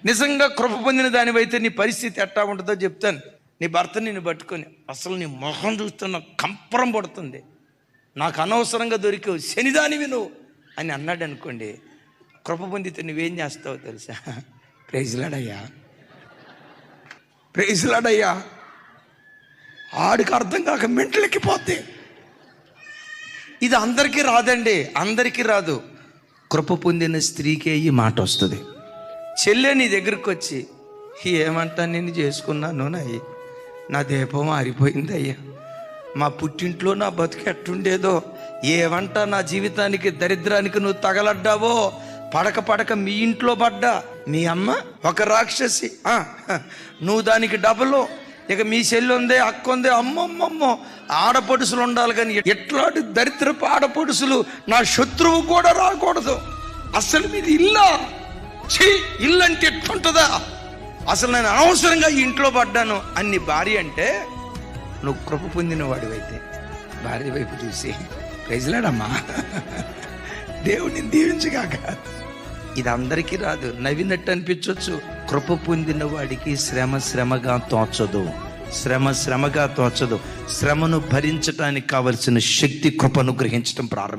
నిజంగా కృప పొందిన దానివైతే నీ పరిస్థితి ఎట్టా ఉంటుందో చెప్తాను. నీ భర్త నిన్ను పట్టుకొని అసలు నీ మొహం చూస్తున్న కంపరం పడుతుంది, నాకు అనవసరంగా దొరికావు, శనిదానివి నువ్వు అని అన్నాడు అనుకోండి, కృప పొందితే నువ్వేం చేస్తావో తెలుసా? ప్రైజ్లాడయ్యా, ప్రైజ్లాడయ్యా. ఆడికి అర్థం కాక మెంటలెక్కిపోతే. ఇది అందరికీ రాదండి, అందరికీ రాదు. కృప పొందిన స్త్రీకే ఈ మాట వస్తుంది. చెల్లె నీ దగ్గరికి వచ్చి, ఏమంటా నేను చేసుకున్నాను నాయి, నా దీపం ఆరిపోయింది అయ్యా, మా పుట్టింట్లో నా బతుకు ఎట్టుండేదో, ఏమంటా నా జీవితానికి దరిద్రానికి నువ్వు తగలడ్డావో, పడక పడక మీ ఇంట్లో పడ్డా, మీ అమ్మ ఒక రాక్షసి, నువ్వు దానికి డబలు, ఇక మీ చెల్లి ఉందే, అక్క ఉందే, అమ్మమ్మమ్మో ఆడపడుసులు ఉండాలి, కానీ ఎట్లాంటి దరిద్రపు ఆడపడుసులు నా శత్రువు కూడా రాకూడదు. అసలు మీది ఇల్లా, ఇల్లు అంటే ఎట్లుంటుందా, అసలు నేను అనవసరంగా ఈ ఇంట్లో పడ్డాను అని భార్య అంటే, నువ్వు కృప పొందిన వాడివైతే భార్య వైపు చూసి ప్రైజ్లాడమ్మా, దేవుడిని దీవించగాక. ఇది అందరికీ రాదు, నవ్వినట్టు అనిపించవచ్చు. కృప పొందిన వాడికి శ్రమ శ్రమగా తోచదు, శ్రమ శ్రమగా తోచదు. శ్రమను భరించడానికి కావలసిన శక్తి కృపను గ్రహించడం ప్రారంభం.